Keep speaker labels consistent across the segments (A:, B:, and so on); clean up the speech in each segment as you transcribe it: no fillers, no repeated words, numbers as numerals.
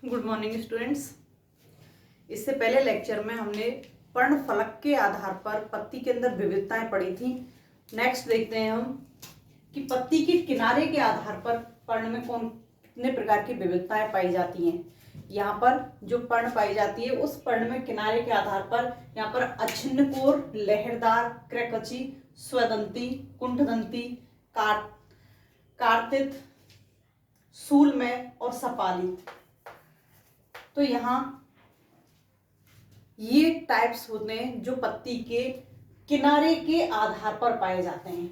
A: Good morning students. इससे पहले lecture में हमने पर्णफलक के आधार पर पत्ती के अंदर विविधताएं पढ़ी थी। नेक्स्ट देखते हैं हम कि पत्ती के किनारे के आधार पर पर्ण में कौन कितने प्रकार की विविधताएं पाई जाती हैं। यहाँ पर जो पर्ण पाई जाती है उस पर्ण में किनारे के आधार पर यहाँ पर अछिन्न कोर, लहरदार, क्रैकची, स्वदंती, कुंठदंती, कार्तित, सूलमय और सपाली। तो यहाँ ये टाइप्स होते हैं जो पत्ती के किनारे के आधार पर पाए जाते हैं।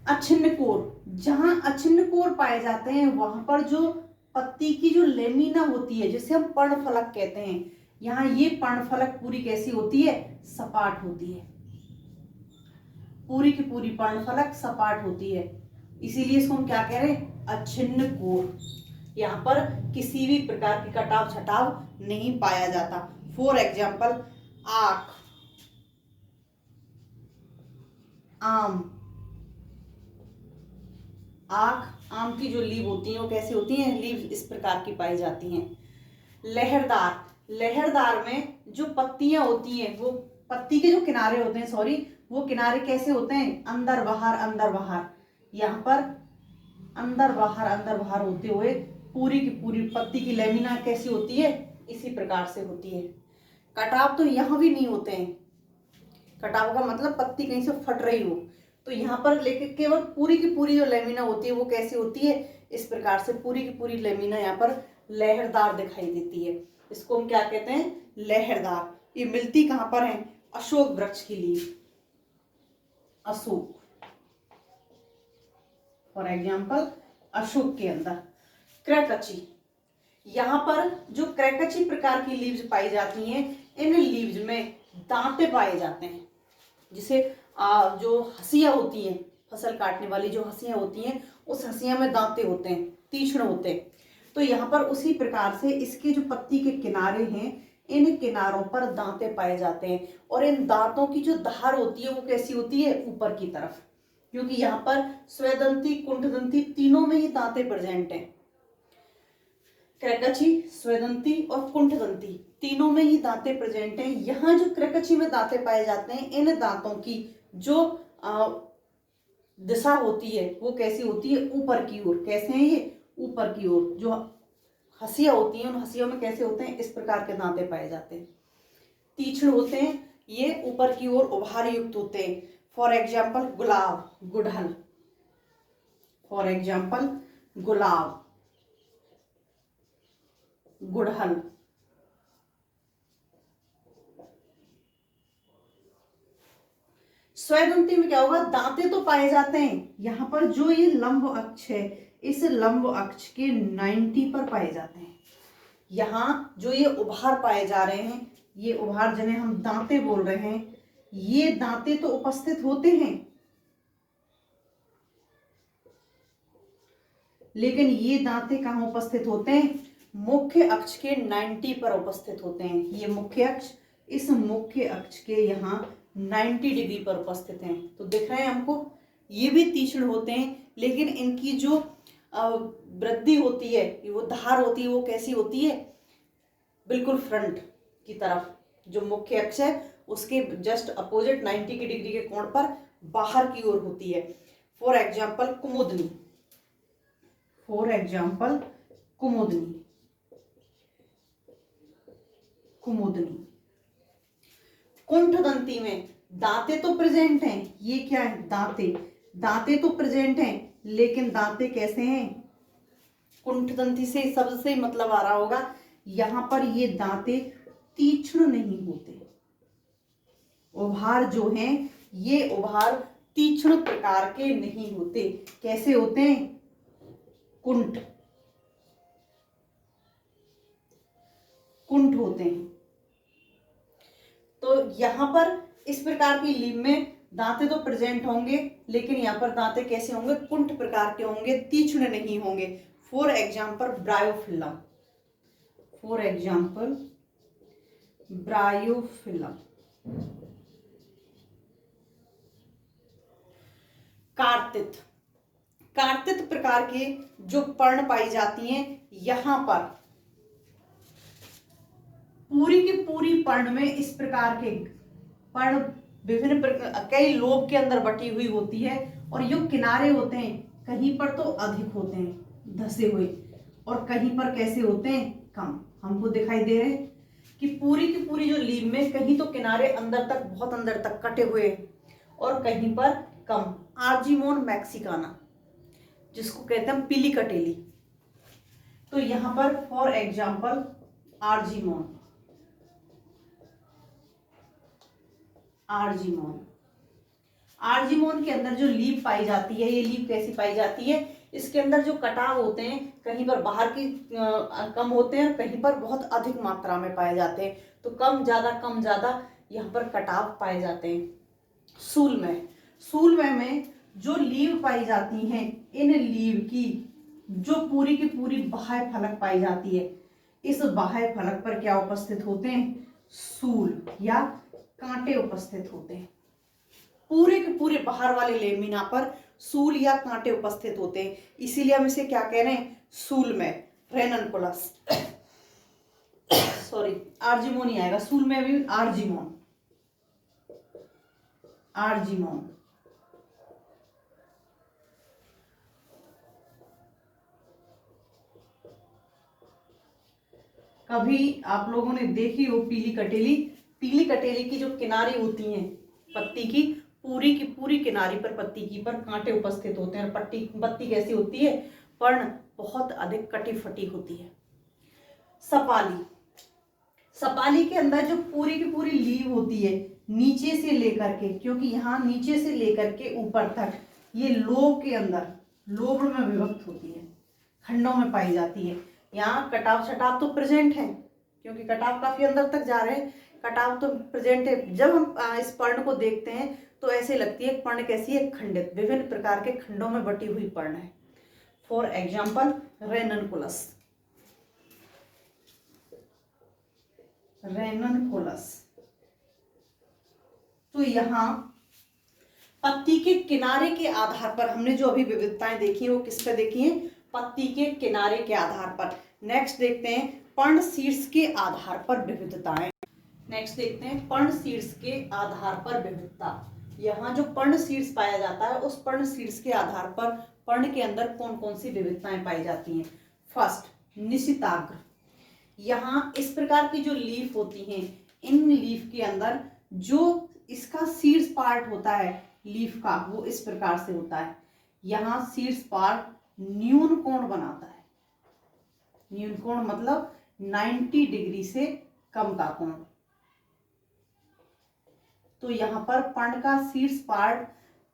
A: अछिन्न कोर, जहां अछिन्न कोर पाए जाते हैं वहां पर जो पत्ती की जो लेमिना होती है जिसे हम पर्णफलक कहते हैं, यहाँ ये पर्णफलक पूरी कैसी होती है? सपाट होती है। पूरी की पूरी पर्णफलक सपाट होती है, इसीलिए इसको हम क्या कह रहे हैं? अछिन्न कोर। यहाँ पर किसी भी प्रकार की कटाव छटाव नहीं पाया जाता। फॉर एग्जाम्पल आक, आम। आम की जो लीव होती है वो कैसी होती हैं? लीव इस प्रकार की पाई जाती हैं। लहरदार, लहरदार में जो पत्तियां होती हैं वो पत्ती के जो किनारे होते हैं वो किनारे कैसे होते हैं? अंदर बाहर अंदर बाहर। यहाँ पर अंदर बाहर होते हुए पूरी की पूरी पत्ती की लेमिना कैसी होती है? इसी प्रकार से होती है। कटाव तो यहाँ भी नहीं होते हैं। कटाव का मतलब पत्ती कहीं से फट रही हो, तो यहाँ पर लेके केवल पूरी की पूरी जो लेमिना होती है वो कैसी होती है? इस प्रकार से पूरी की पूरी लेमिना यहाँ पर लहरदार दिखाई देती है। इसको हम क्या कहते हैं? लहरदार। ये मिलती कहाँ पर है? अशोक वृक्ष की leave, Ashok. For example Ashok के अंदर। क्रैकची, यहाँ पर जो क्रैकची प्रकार की लीव्स पाई जाती हैं, इन लीव्स में दांते पाए जाते हैं। जिसे जो हंसियां होती हैं, फसल काटने वाली जो हंसियां होती हैं, उस हंसिया में दांते होते हैं, तीक्ष्ण होते हैं। तो यहाँ पर उसी प्रकार से इसके जो पत्ती के किनारे हैं, इन किनारों पर दांते पाए जाते हैं। और इन दांतों की जो धार होती है वो कैसी होती है? ऊपर की तरफ, क्योंकि यहाँ पर स्वदंती, कुंठदंती तीनों में ही दांते प्रेजेंट हैं। क्रैकची, स्वदंती और कुंठदंती तीनों में ही दांते प्रेजेंट हैं। यहाँ जो क्रैकची में दांते पाए जाते हैं, इन दांतों की जो दिशा होती है वो कैसी होती है? ऊपर की ओर। कैसे हैं ये? ऊपर की ओर। जो हंसियां होती हैं उन हंसियों में कैसे होते हैं? इस प्रकार के दांते पाए जाते हैं, तीक्ष्ण होते हैं, ये ऊपर की ओर उभार युक्त होते हैं। फॉर एग्जाम्पल गुलाब, गुड़हल। फॉर एग्जाम्पल गुलाब, गुड़हल। स्वदंती में क्या होगा? दांते तो पाए जाते हैं, यहाँ पर जो ये लंब अक्ष है इस लंब अक्ष के 90 पर पाए जाते हैं। यहाँ जो ये उभार पाए जा रहे हैं, ये उभार जिन्हें हम दांते बोल रहे हैं, ये दांते तो उपस्थित होते हैं, लेकिन ये दांते कहाँ उपस्थित होते हैं? मुख्य अक्ष के 90 पर उपस्थित होते हैं। ये मुख्य अक्ष, इस मुख्य अक्ष के यहाँ 90 डिग्री पर उपस्थित हैं। तो दिख रहे हैं हमको, ये भी तीक्ष्ण होते हैं, लेकिन इनकी जो वृद्धि होती है, वो धार होती है, वो कैसी होती है? बिल्कुल फ्रंट की तरफ। जो मुख्य अक्ष है उसके जस्ट अपोजिट 90 की डिग्री के कोण पर बाहर की ओर होती है। फॉर एग्जाम्पल कुमुदनी। फॉर एग्जाम्पल कुमुदनी, कुमुदनी। कुंठदंती में दांते तो प्रेजेंट हैं, ये क्या है? दांते। दांते तो प्रेजेंट हैं, लेकिन दांते कैसे हैं? कुंठदंती से सबसे मतलब आ रहा होगा, यहां पर ये दांते तीक्ष्ण नहीं होते। उभार जो हैं ये उभार तीक्ष्ण प्रकार के नहीं होते। कैसे होते हैं? कुंठ, कुंठ होते हैं। तो यहां पर इस प्रकार की लीव में दांते तो प्रेजेंट होंगे, लेकिन यहाँ पर दांते कैसे होंगे? कुंठ प्रकार के होंगे, तीक्ष्ण नहीं होंगे। For example bryophyllum. For example bryophyllum. कार्तित, कार्तिक प्रकार के जो पर्ण पाई जाती हैं, यहाँ पर पूरी की पूरी पर्ण में इस प्रकार के पर्ण विभिन्न कई लोब के अंदर बटी हुई होती है, और जो किनारे होते हैं कहीं पर तो अधिक होते हैं धसे हुए, और कहीं पर कैसे होते हैं कम। हमको दिखाई दे रहे हैं कि पूरी की पूरी जो लीफ में कहीं तो किनारे अंदर तक, बहुत अंदर तक कटे हुए हैं, और कहीं पर कम। आर्जीमोन मैक्सिकाना, जिसको कहते हैं पीली कटेली। तो यहां पर for example Argemone, Argemone, Argemone के अंदर जो लीफ पाई जाती है, ये लीफ कैसी पाई जाती है, इसके अंदर जो कटाव होते हैं कहीं पर बाहर की कम होते हैं, कहीं पर बहुत अधिक मात्रा में पाए जाते हैं। तो कम ज्यादा यहाँ पर कटाव पाए जाते हैं। सूलमय में जो लीव पाई जाती हैं, इन लीव की जो पूरी की पूरी बाह्य फलक पाई जाती है, इस बाह्य फलक पर क्या उपस्थित होते हैं, सूल या कांटे उपस्थित होते हैं। पूरे के पूरे बाहर वाले लेमिना पर सूल या कांटे उपस्थित होते हैं, इसीलिए हम इसे क्या कह रहे हैं, सूलमय, रेननकुलस। सॉरी, आर्जीमोन ही आएगा, सूलमय भी आर्जीमोन, आर्जीमोन। कभी आप लोगों ने देखी हो पीली कटेली, पीली कटेली की जो किनारी होती हैं पत्ती की, पूरी की पूरी किनारी पर पत्ती की पर कांटे उपस्थित होते हैं, और पत्ती कैसी होती है, पर्ण बहुत अधिक कटी फटी होती है। सपाली के अंदर जो पूरी की पूरी लीव होती है, नीचे से लेकर के, क्योंकि यहाँ नीचे से लेकर के ऊपर तक ये लोब के अंदर, लोब में विभक्त होती है, खंडों में पाई जाती है। यहाँ कटाव छटाव तो प्रेजेंट है, क्योंकि कटाव काफी अंदर तक जा रहे हैं, कटाव तो प्रेजेंट है। जब हम इस पर्ण को देखते हैं तो ऐसे लगती है पर्ण कैसी है, खंडित, विभिन्न प्रकार के खंडों में बटी हुई पर्ण है। For example ranunculus, ranunculus. तो यहाँ पत्ती के किनारे के आधार पर हमने जो अभी विविधताएं देखी वो किस पे देखी है, पत्ती के किनारे के आधार पर। नेक्स्ट देखते हैं पर्ण शीर्ष के आधार पर विविधताएं। नेक्स्ट देखते हैं पर्ण शीर्ष के आधार पर विविधता। यहाँ जो पर्ण शीर्ष पाया जाता है, उस पर्ण शीर्ष के आधार पर पर्ण के अंदर कौन कौन सी विविधताएं पाई जाती हैं। फर्स्ट, निशिताग्र। यहाँ इस प्रकार की जो लीफ होती हैं, इन लीफ के अंदर जो इसका शीर्ष पार्ट होता है लीफ का, वो इस प्रकार से होता है। यहाँ शीर्ष पार्ट न्यून कोण बनाता है। न्यून कोण मतलब 90 डिग्री से कम का कोण। तो यहाँ पर पर्ण का शीर्ष पार्ट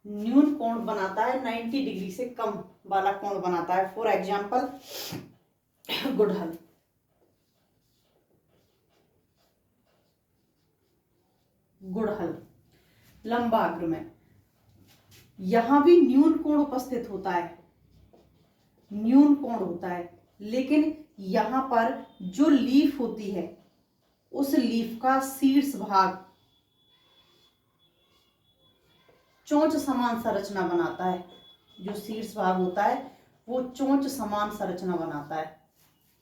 A: न्यून कोण बनाता है, 90 डिग्री से कम वाला कोण बनाता है। फॉर एग्जाम्पल गुड़हल, गुड़हल। लंबाग्र में यहां भी न्यून कोण उपस्थित होता है, न्यून कोण होता है, लेकिन यहां पर जो लीफ होती है, उस लीफ का शीर्ष भाग चोंच समान संरचना बनाता है। जो शीर्ष भाग होता है वो चोंच समान संरचना बनाता है।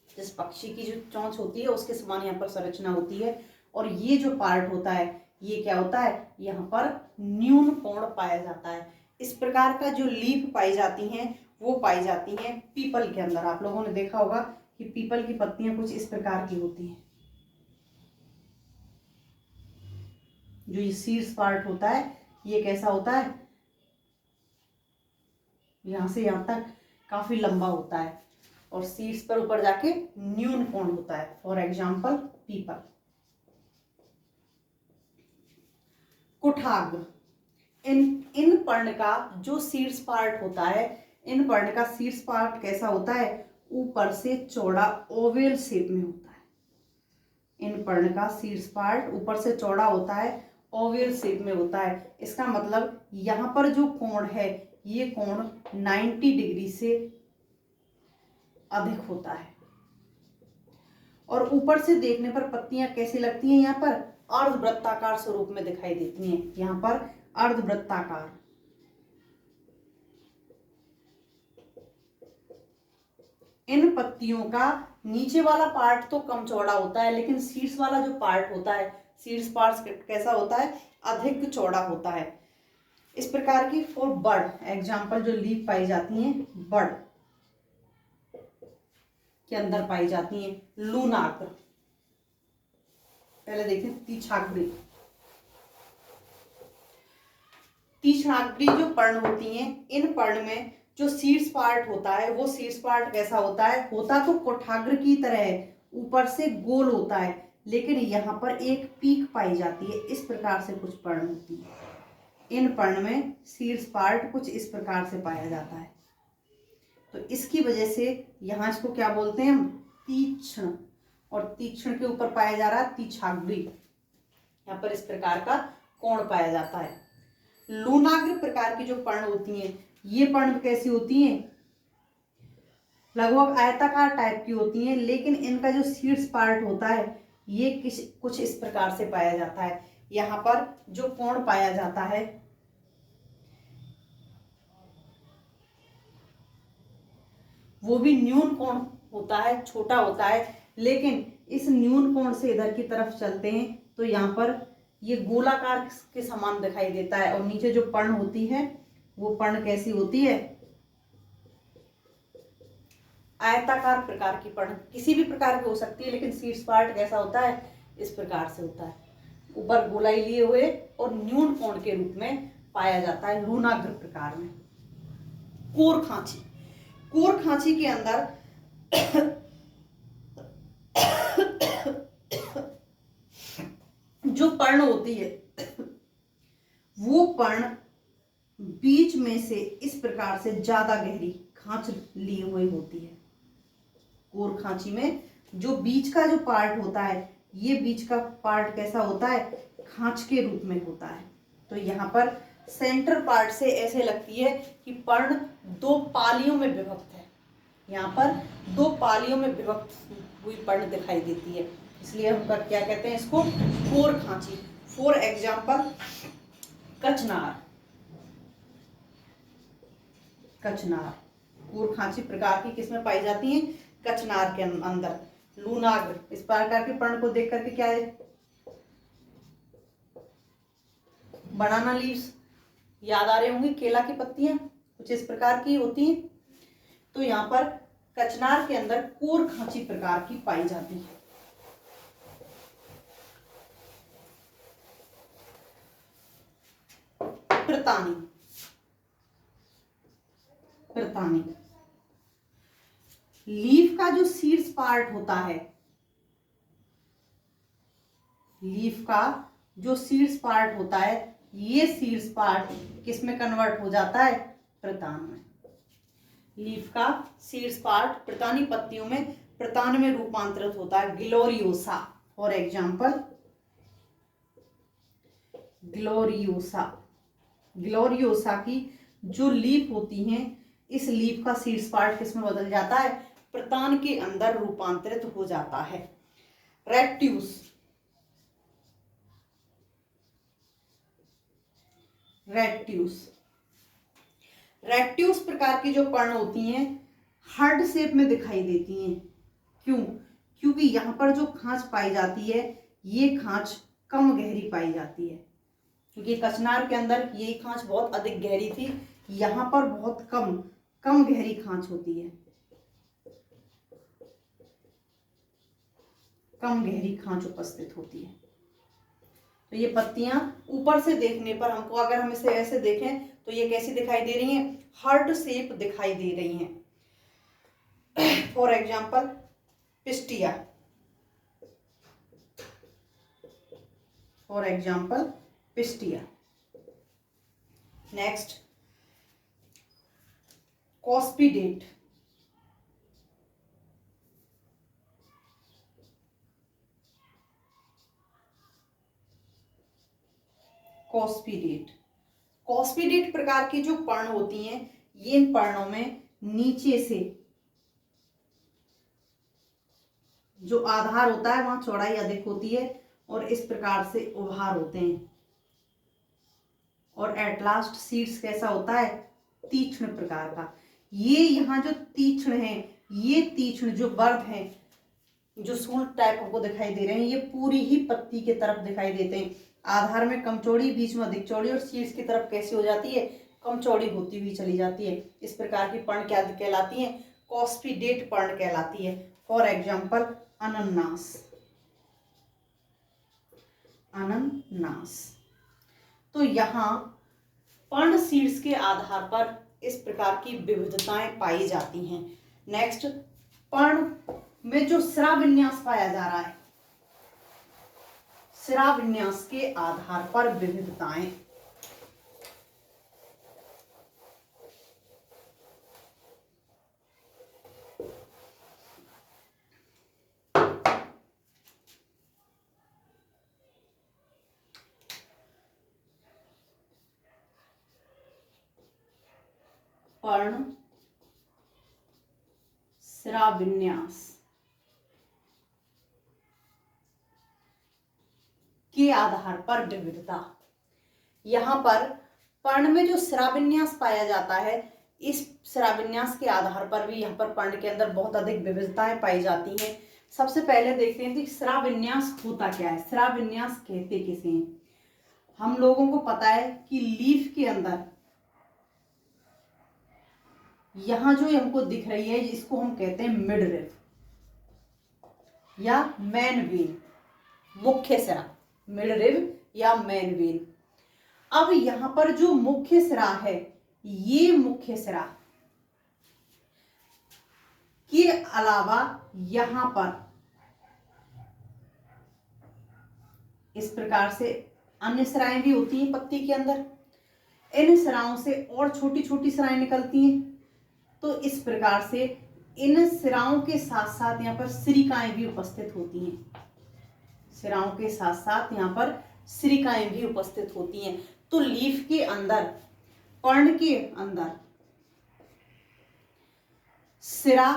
A: जिस पक्षी की जो चोंच होती है उसके समान यहाँ पर संरचना होती है, और ये जो पार्ट होता है ये क्या होता है, यहाँ पर न्यून कोण पाया जाता है। इस प्रकार का जो लीफ पाई जाती हैं वो पाई जाती हैं पीपल के अंदर। आप लोगों ने देखा होगा कि पीपल की पत्तियां कुछ इस प्रकार की होती हैं। जो ये शीर्ष पार्ट होता है ये कैसा होता है, यहां से यहां तक काफी लंबा होता है, और शीर्ष पर ऊपर जाके न्यून कोण होता है। For example peepal. कुठाग्र, इन पर्ण का जो शीर्ष पार्ट होता है, इन पर्ण का शीर्ष पार्ट कैसा होता है, ऊपर से चौड़ा ओवल शेप में होता है। इन पर्ण का शीर्ष पार्ट ऊपर से चौड़ा होता है, ओवल शेप में होता है। इसका मतलब यहाँ पर जो कोण है ये कोण 90 डिग्री से अधिक होता है, और ऊपर से देखने पर पत्तियां कैसी लगती हैं, यहाँ पर अर्धवृत्ताकार स्वरूप में दिखाई देती हैं। यहाँ पर अर्धवृत्ताकार। इन पत्तियों का नीचे वाला पार्ट तो कम चौड़ा होता है, लेकिन सीड्स वाला जो पार्ट होता है, सीड्स पार्ट कैसा होता है, अधिक चौड़ा होता है। इस प्रकार की फॉर बर्ड एग्जाम्पल जो लीफ पाई जाती हैं बर्ड के अंदर पाई जाती हैं। लूनाग्र, पहले देखें तीक्षणाग्री। तीक्षणाग्री जो पर्ण होती हैं, इन पर्ण में जो सीड्स पार्ट होता है वो सीड्स पार्ट कैसा होता है, होता तो कोठाग्र की तरह है, ऊपर से गोल होता है, लेकिन यहाँ पर एक पीक पाई जाती है। इस प्रकार से कुछ पर्ण होती है। इन पर्ण में सीड्स पार्ट कुछ इस प्रकार से पाया जाता है। तो इसकी वजह से यहाँ इसको क्या बोलते हैं हम, तीक्ष्ण, और तीक्ष्ण के ऊपर पाया जा रहा है तीक्षाग्री। यहाँ पर इस प्रकार का कोण पाया जाता है। लूनाग्र प्रकार की जो पर्ण होती हैं, ये पर्ण कैसी होती हैं, लगभग आयताकार टाइप की होती हैं, लेकिन इनका जो सीड्स पार्ट होता है ये कुछ इस प्रकार से पाया जाता है। यहाँ पर जो कोण पाया जाता है वो भी न्यून कोण होता है, छोटा होता है, लेकिन इस न्यून कोण से इधर की तरफ चलते हैं तो यहाँ पर ये गोलाकार के समान दिखाई देता है। और नीचे जो पर्ण होती है वो पर्ण कैसी होती है, आयताकार प्रकार की पर्ण, किसी भी प्रकार की हो सकती है, लेकिन सीड्स पार्ट कैसा होता है, इस प्रकार से होता है, ऊपर गोलाई लिए हुए और न्यून कोण के रूप में पाया जाता है लूनाग्र प्रकार में। कोर खांची, कोर खांची के अंदर जो पर्ण होती है वो पर्ण बीच में से इस प्रकार से ज्यादा गहरी खांच लिए हुए होती है। कोर खांची में जो बीच का जो पार्ट होता है, ये बीच का पार्ट कैसा होता है, खांच के रूप में होता है। तो यहाँ पर सेंटर पार्ट से ऐसे लगती है कि पर्ण दो पालियों में विभक्त है। यहाँ पर दो पालियों में विभक्त हुई पर्ण दिखाई देती है, इसलिए हम क्या कहते हैं इसको, कोर खांची। फॉर एग्जाम्पल कचनार, कचनार कोर खांची प्रकार की किसमें पाई जाती है, कचनार के अंदर। लूनाग्र, इस प्रकार के पर्ण को देख करके क्या है, बनाना लीव्स याद आ रहे होंगे, केला की पत्तियां कुछ इस प्रकार की होती हैं। तो यहाँ पर कचनार के अंदर कोर खांची प्रकार की पाई जाती है। प्रतानी, प्रतानी लीफ का जो सीड्स पार्ट होता है, लीफ का जो सीड्स पार्ट होता है, ये सीड्स पार्ट किस में कन्वर्ट हो जाता है, प्रतान में। लीफ का सीड्स पार्ट प्रतानी पत्तियों में प्रतान में रूपांतरित होता है। Gloriosa for example, gloriosa, gloriosa की जो लीफ होती हैं, इस लीफ का सीड्स पार्ट किसमें बदल जाता है, प्रतान के अंदर रूपांतरित हो जाता है। रेट्यूस, रेट्यूस, रेट्यूस प्रकार की जो पर्ण होती हैं हार्ड शेप में दिखाई देती हैं। क्यों, क्योंकि यहाँ पर जो खांच पाई जाती है ये खांच कम गहरी पाई जाती है, क्योंकि कचनार के अंदर ये खांच बहुत अधिक गहरी थी, यहाँ पर बहुत कम गहरी खांच होती है, कम गहरी खांच उपस्थित होती है। तो ये पत्तियां ऊपर से देखने पर हमको, अगर हम इसे ऐसे देखें तो ये कैसी दिखाई दे रही हैं, हार्ट शेप दिखाई दे रही हैं। For example pistia, for example pistia. Next cuspidate, cuspidate, cuspidate प्रकार की जो पर्ण होती हैं, ये इन पर्णों में नीचे से जो आधार होता है वहां चौड़ाई अधिक होती है और इस प्रकार से उभार होते हैं, और एट लास्ट सीड्स कैसा होता है, तीक्ष्ण प्रकार का। ये यहाँ जो तीक्ष्ण है, ये तीक्ष्ण जो वर्ग हैं, जो सूल टाइप हमको दिखाई दे रहे हैं, ये पूरी ही पत्ती के तरफ दिखाई देते हैं। आधार में कम चौड़ी, बीच में अधिक चौड़ी और शीर्ष की तरफ कैसी हो जाती है, कम चौड़ी होती हुई चली जाती है। इस प्रकार की पर्ण क्या कहलाती है, कॉस्पिडेट पर्ण कहलाती है। फॉर एग्जाम्पल अनन्नास, अनन्नास। तो यहाँ पर्ण शीर्ष के आधार पर इस प्रकार की विविधताएं पाई जाती हैं। नेक्स्ट, पर्ण में जो सिरा विन्यास पाया जा रहा है, सिरा विन्यास के आधार पर विविधताएं। पर्ण सिरा विन्यास के आधार पर विविधता। यहां पर पर्ण में जो सिरा विन्यास पाया जाता है, इस सिरा विन्यास के आधार पर भी यहाँ पर पर्ण के अंदर बहुत अधिक विविधताएं पाई जाती हैं। सबसे पहले देखते हैं कि सिरा विन्यास होता क्या है, सिरा विन्यास कहते किसे हैं। हम लोगों को पता है कि लीफ के अंदर यहां जो हमको दिख रही है, इसको हम कहते हैं मिडरिफ या मेन वेन, मुख्य सिरा, मिडरिफ या मेन वेन। अब यहां पर जो मुख्य सिरा है, ये मुख्य सिरा के अलावा यहां पर इस प्रकार से अन्य सिराएं भी होती हैं पत्ती के अंदर। इन सिराओं से और छोटी छोटी सिराएं निकलती हैं। तो इस प्रकार से इन सिराओं के साथ साथ यहाँ पर सिरिकाएं भी उपस्थित होती हैं। सिराओं के साथ साथ यहाँ पर सिरिकाएं भी उपस्थित होती हैं। तो लीफ के अंदर, पर्ण के अंदर सिरा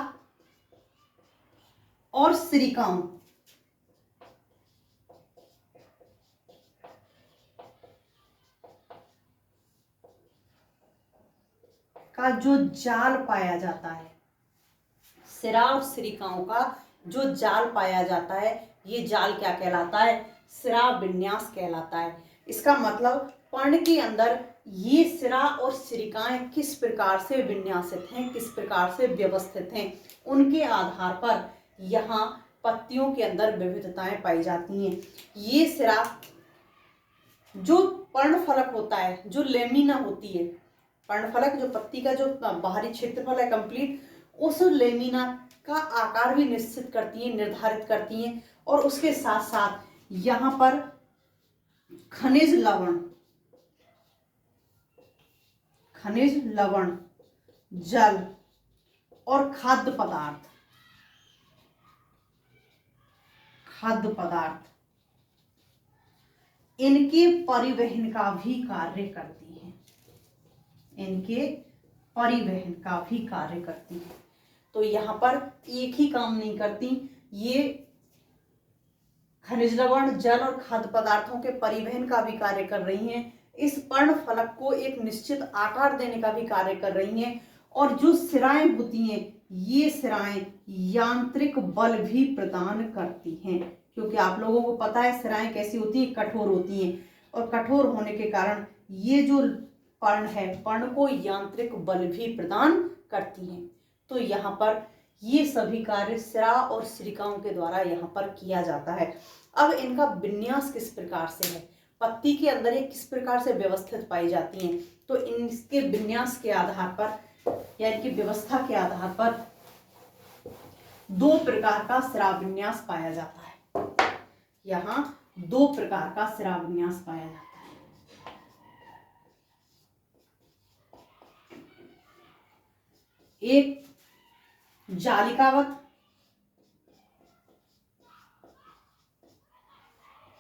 A: और सिरिकाओं का जो जाल पाया जाता है, सिरा और सिरिकाओं का जो जाल पाया जाता है, ये जाल क्या कहलाता है, सिरा विन्यास कहलाता है। इसका मतलब पर्ण के अंदर ये सिरा और सिरिकाएं किस प्रकार से विन्यासित हैं, किस प्रकार से व्यवस्थित हैं, उनके आधार पर यहाँ पत्तियों के अंदर विविधताएं पाई जाती हैं। ये सिरा जो पर्णफलक होता है, जो लेमिना होती है, पर्णफलक जो पत्ती का जो बाहरी क्षेत्रफल है कंप्लीट, उस लेमिना का आकार भी निश्चित करती है, निर्धारित करती हैं। और उसके साथ साथ यहाँ पर खनिज लवण, खनिज लवण, जल और खाद्य पदार्थ, खाद्य पदार्थ इनके परिवहन का भी कार्य करती हैं, इनके परिवहन का भी कार्य करती हैं। तो यहाँ पर एक ही काम नहीं करती, ये खनिज लवण, जल और खाद्य पदार्थों के परिवहन का भी कार्य कर रही हैं। इस पर्ण फलक को एक निश्चित आकार देने का भी कार्य कर रही हैं। और जो सिराएं होती हैं, ये सिराएं यांत्रिक बल भी प्रदान करती हैं, क्योंकि आप लोगों को पता है सिराएं कैसी होती हैं, कठोर होती हैं। और कठोर होने के कारण ये जो पर्ण है, पर्ण को यांत्रिक बल भी प्रदान करती हैं। तो यहाँ पर ये सभी कार्य सिरा और सिरिकाओं के द्वारा यहाँ पर किया जाता है। अब इनका विन्यास किस प्रकार से है, पत्ती के अंदर ये किस प्रकार से व्यवस्थित पाई जाती हैं, तो इनके विन्यास के आधार पर या इनकी व्यवस्था के आधार पर दो प्रकार का सिरा विन्यास पाया जाता है। यहाँ दो प्रकार का सिरा विन्यास पाया जाता है। एक जालिकावत,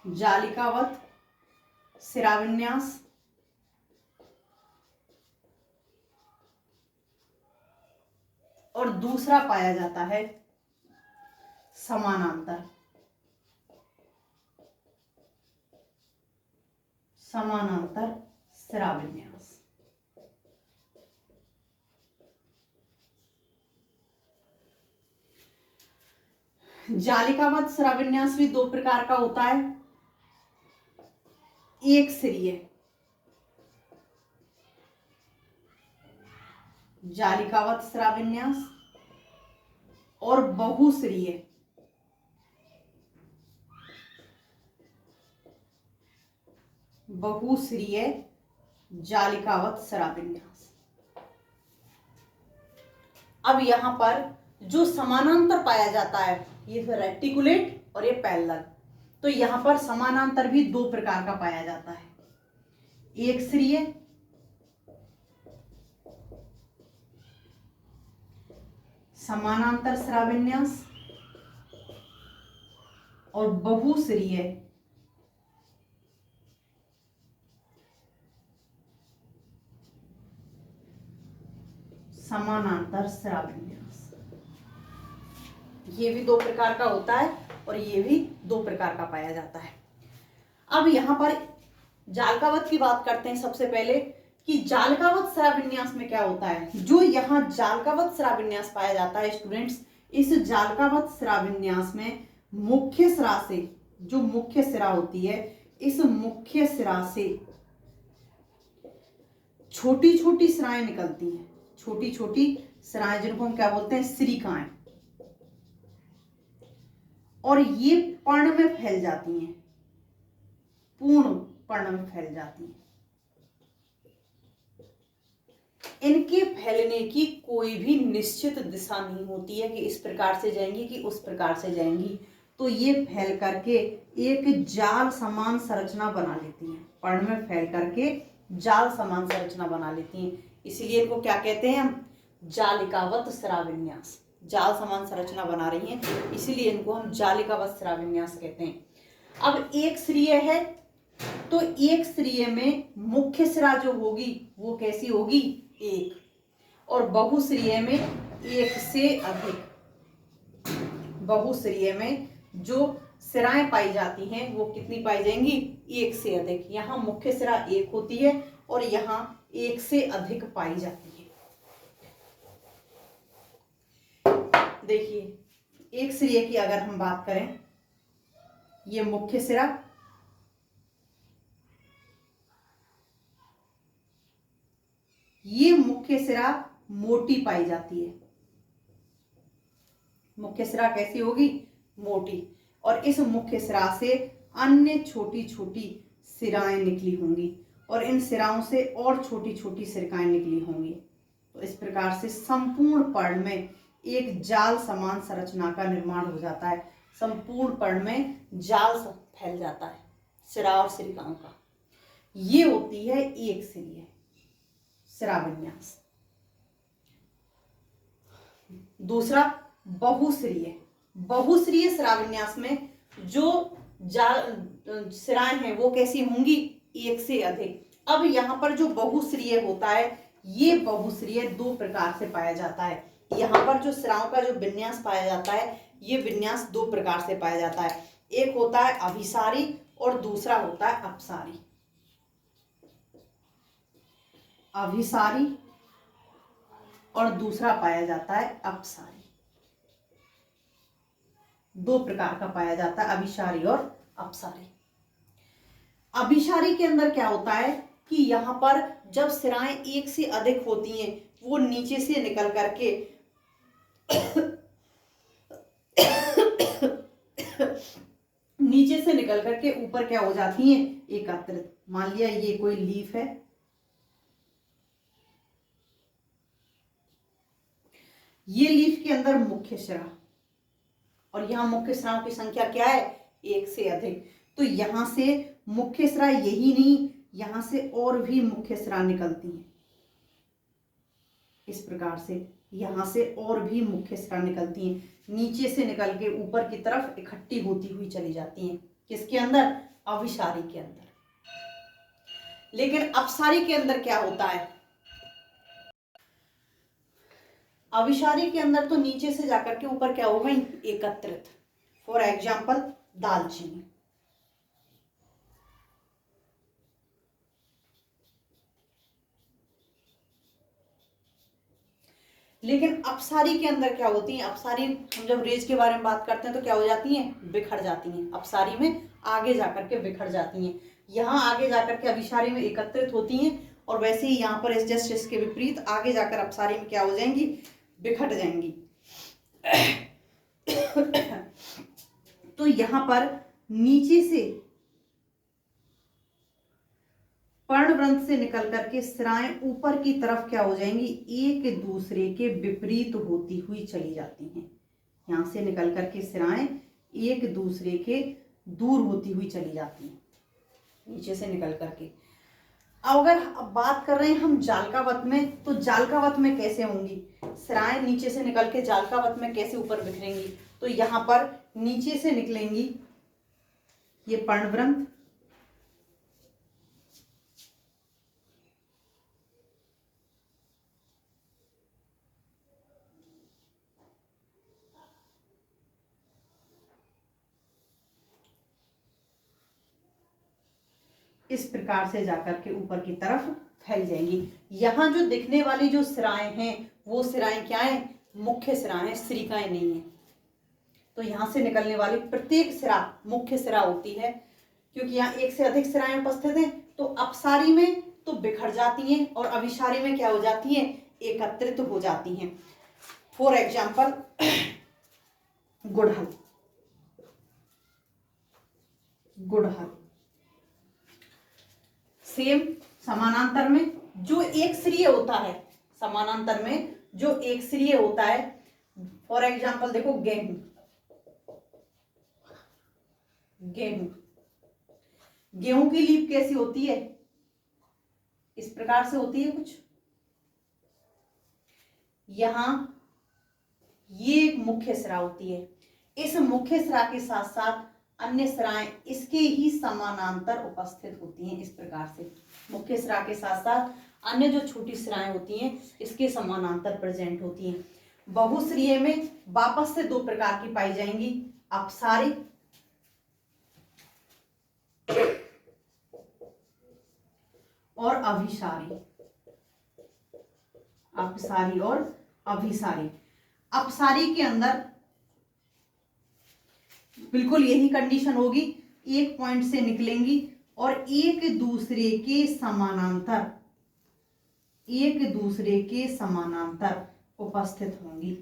A: जालिकावत सिरा विन्यास, और दूसरा पाया जाता है समानांतर, समानांतर सिरा विन्यास। जालिकावत स्राविन्यास भी दो प्रकार का होता है, एक सिरीय, जालिकावत स्राविन्यास, और बहुश्रीय, बहुश्रीय जालिकावत स्राविन्यास। अब यहां पर जो समानांतर पाया जाता है, ये रेटिकुलेट और ये पैरेलल, तो यहां पर समानांतर भी दो प्रकार का पाया जाता है, एक श्रीय, समानांतर स्राविन्यास, और बहुश्रीय समानांतर स्राविन्यास। ये भी दो प्रकार का होता है और ये भी दो प्रकार का पाया जाता है। अब यहां पर जालिकावत की बात करते हैं सबसे पहले कि जालिकावत स्राविन्यास में क्या होता है। जो यहाँ जालिकावत स्राविन्यास पाया जाता है स्टूडेंट्स, इस जालिकावत स्राविन्यास में मुख्य सिरा से, जो मुख्य सिरा होती है, इस मुख्य सिरा से छोटी छोटी सिराएं निकलती हैं, छोटी छोटी सिराएं जिनको हम क्या बोलते हैं, सिरिकाएं, और ये पर्ण में फैल जाती हैं, पूर्ण पर्ण में फैल जाती हैं। इनके फैलने की कोई भी निश्चित दिशा नहीं होती है कि इस प्रकार से जाएंगी कि उस प्रकार से जाएंगी, तो ये फैल करके एक जाल समान संरचना बना लेती हैं, पर्ण में फैल करके जाल समान संरचना बना लेती हैं। इसीलिए इनको क्या कहते हैं हम, जालिकावत स्राविन्यास, जाल समान संरचना बना रही हैं, इसीलिए इनको हम जालिकावत स्राविन्यास कहते हैं। अब एक श्रीय है, तो एक श्रीय में मुख्य सिरा जो होगी वो कैसी होगी, एक, और बहुश्रीय में एक से अधिक, बहुश्रीय में जो सिराएं पाई जाती हैं वो कितनी पाई जाएंगी, एक से अधिक। यहाँ मुख्य सिरा एक होती है और यहाँ एक से अधिक पाई जाती है। देखिए एक श्रीय की अगर हम बात करें, ये मुख्य सिरा, ये मुख्य सिरा मोटी पाई जाती है, मुख्य सिरा कैसी होगी, मोटी, और इस मुख्य सिरा से अन्य छोटी छोटी सिराएं निकली होंगी और इन सिराओं से और छोटी छोटी सिरकाएं निकली होंगी। तो इस प्रकार से संपूर्ण पर्ण में एक जाल समान संरचना का निर्माण हो जाता है, संपूर्ण पर्ण में जाल फैल जाता है सिरा और सिरिकाओं का। ये होती है एक श्रीय स्राविन्यास। दूसरा बहुश्रीय, बहुश्रीय स्राविन्यास में जो सिराएं हैं वो कैसी होंगी, एक से अधिक। अब यहाँ पर जो बहुश्रीय होता है, ये बहुश्रीय दो प्रकार से पाया जाता है। यहाँ पर जो सिराओं का जो विन्यास पाया जाता है, ये विन्यास दो प्रकार से पाया जाता है, एक होता है अभिसारी और दूसरा होता है अपसारी। अभिसारी और दूसरा पाया जाता है अपसारी, दो प्रकार का पाया जाता है, अभिसारी और अपसारी। अभिसारी के अंदर क्या होता है कि यहाँ पर जब सिराएं एक से अधिक होती हैं, वो नीचे से निकल करके नीचे से निकल करके ऊपर क्या हो जाती हैं, एकत्रित। मान लिया ये कोई लीफ है, ये लीफ के अंदर मुख्य सिरा, और यहाँ मुख्य सिराओं की संख्या क्या है, एक से अधिक। तो यहां से मुख्य सिरा यही नहीं, यहां से और भी मुख्य सिरा निकलती हैं, इस प्रकार से यहां से और भी मुख्य सिरा निकलती हैं, नीचे से निकल के ऊपर की तरफ इकट्ठी होती हुई चली जाती हैं। किसके अंदर, अभिसारी के अंदर। लेकिन अपसारी के अंदर क्या होता है, अभिसारी के अंदर तो नीचे से जाकर के ऊपर क्या हो गई, एकत्रित। फॉर एग्जाम्पल दालचीनी, लेकिन अपसारी के अंदर क्या होती हैं, अपसारी हम जब रेज के बारे में बात करते हैं तो क्या हो जाती हैं, बिखर जाती हैं। अपसारी में आगे जाकर के बिखर जाती हैं, यहाँ आगे जाकर के अभिसारी में एकत्रित होती हैं, और वैसे ही यहाँ पर जस्ट इसके विपरीत आगे जाकर अपसारी में क्या हो जाएंगी, बिखर जाएंगी। तो यहाँ पर नीचे से पर्णवृंत से निकल करके सिराएं ऊपर की तरफ क्या हो जाएंगी, एक दूसरे के विपरीत होती हुई चली जाती हैं। यहां से निकल करके सिराएं एक दूसरे के दूर होती हुई चली जाती हैं, नीचे से निकल करके। अब बात कर रहे हैं हम जालकावत में, तो जालकावत में कैसे होंगी, सिराएं नीचे से निकल के जालकावत में कैसे ऊपर बिखरेंगी, तो यहां पर नीचे से निकलेंगी ये पर्णवृंत, इस प्रकार से जाकर के ऊपर की तरफ फैल जाएंगी। यहाँ जो दिखने वाली जो सिराएं हैं वो सिराएं क्या है, मुख्य सिराएं हैं, सिरिकाएं नहीं है। तो यहाँ से निकलने वाली प्रत्येक सिरा मुख्य सिरा होती है, क्योंकि यहाँ एक से अधिक सिराएं उपस्थित हैं। तो अपसारी में तो बिखर जाती हैं और अभिसारी में क्या हो जाती हैं, एकत्रित हो जाती हैं। फॉर एग्जाम्पल गुड़हल, गुड़हल सेम समानांतर में जो एक श्रीय होता है, समानांतर में जो एक श्रीय होता है, फॉर एग्जाम्पल देखो गेहूं, गेहूं, गेहूं की लीफ कैसी होती है, इस प्रकार से होती है कुछ। यहां ये एक मुख्य सिरा होती है, इस मुख्य सिरा के साथ साथ अन्य सिराएं इसके ही समानांतर उपस्थित होती हैं। इस प्रकार से मुख्य सिरा के साथ साथ अन्य जो छोटी सिराएं होती हैं इसके समानांतर प्रेजेंट होती हैं। बहुश्रीय में वापस से दो प्रकार की पाई जाएंगी, अपसारी और अभिसारी, अपसारी और अभिसारी। अपसारी के अंदर बिल्कुल यही कंडीशन होगी, एक पॉइंट से निकलेंगी और एक दूसरे के समानांतर, एक दूसरे के समानांतर उपस्थित होंगी,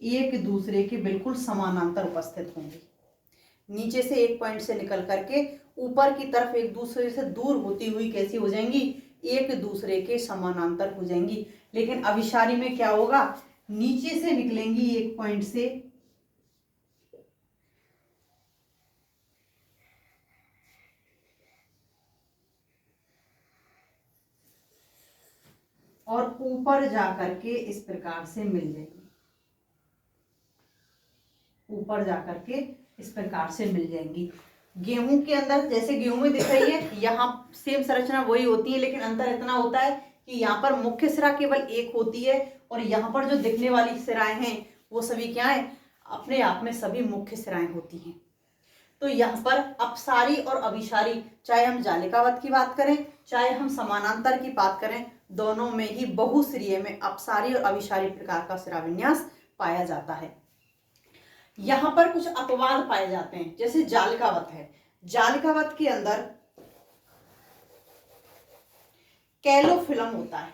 A: एक दूसरे के बिल्कुल समानांतर उपस्थित होंगी। नीचे से एक पॉइंट से निकल करके ऊपर की तरफ एक दूसरे से दूर होती हुई कैसी हो जाएंगी, एक दूसरे के समानांतर हो जाएंगी। लेकिन अभिसारी में क्या होगा, नीचे से निकलेंगी एक पॉइंट से और ऊपर जाकर के इस प्रकार से मिल जाएंगी, ऊपर जाकर के इस प्रकार से मिल जाएंगी। गेहूं के अंदर जैसे गेहूं में दिख रही है, यहाँ सेम संरचना वही होती है, लेकिन अंतर इतना होता है कि यहाँ पर मुख्य सिरा केवल एक होती है और यहाँ पर जो दिखने वाली सिराएं हैं वो सभी क्या है, अपने आप में सभी मुख्य सिराएं होती हैं। तो यहाँ पर अपसारी और अभिसारी, चाहे हम जालिकावत की बात करें चाहे हम समानांतर की बात करें, दोनों में ही बहुश्रीय में अपसारी और अभिसारी प्रकार का सिरा विन्यास पाया जाता है। यहाँ पर कुछ अपवाद पाए जाते हैं, जैसे जालिकावत है, जालिकावत के अंदर कैलोफिलम होता है,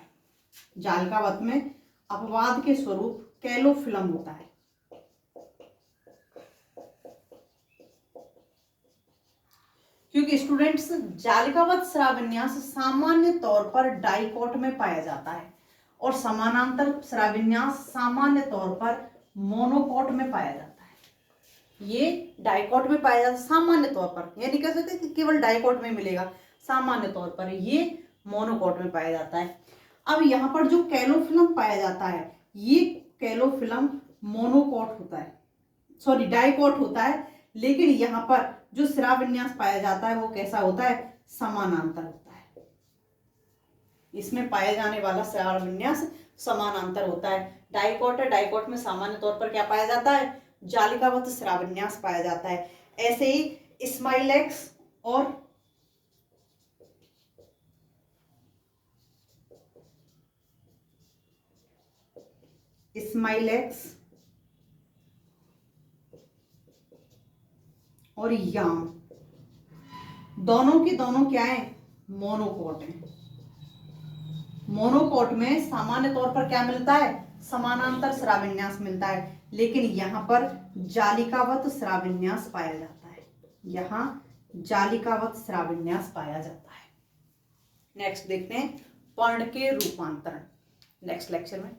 A: जालिकावत में अपवाद के स्वरूप कैलोफिलम होता है। क्योंकि स्टूडेंट्स जालिकावत स्राविन्यास सामान्य तौर पर डाइकोट में पाया जाता है और समानांतर स्राविन्यास सामान्य तौर पर मोनोकोट में पाया जाता है। ये डाइकोट में पाया जाता है सामान्य तौर पर, ये नहीं कह सकते कि केवल डाइकोट में मिलेगा, सामान्य तौर पर ये मोनोकोट में पाया जाता है। अब यहाँ पर जो कैलोफिलम पाया जाता है, ये कैलोफिलम मोनोकोट होता है, सॉरी डाइकोट होता है, लेकिन यहाँ पर जो सिरा विन्यास पाया जाता है वो कैसा होता है, समानांतर होता है। इसमें पाया जाने वाला सिरा विन्यास समानांतर होता है। डाइकोट है, डाइकोट में सामान्य तौर पर क्या पाया जाता है, जालिकावत सिरा विन्यास पाया जाता है। ऐसे ही स्माइलेक्स और स्माइलेक्स और याम, दोनों के दोनों क्या है, मोनोकोट है। मोनोकोट में सामान्य तौर पर क्या मिलता है, समानांतर स्राविन्यास मिलता है, लेकिन यहां पर जालिकावत स्राविन्यास पाया जाता है, यहां जालिकावत स्राविन्यास पाया जाता है। नेक्स्ट देखते हैं पर्ण के रूपांतरण नेक्स्ट लेक्चर में।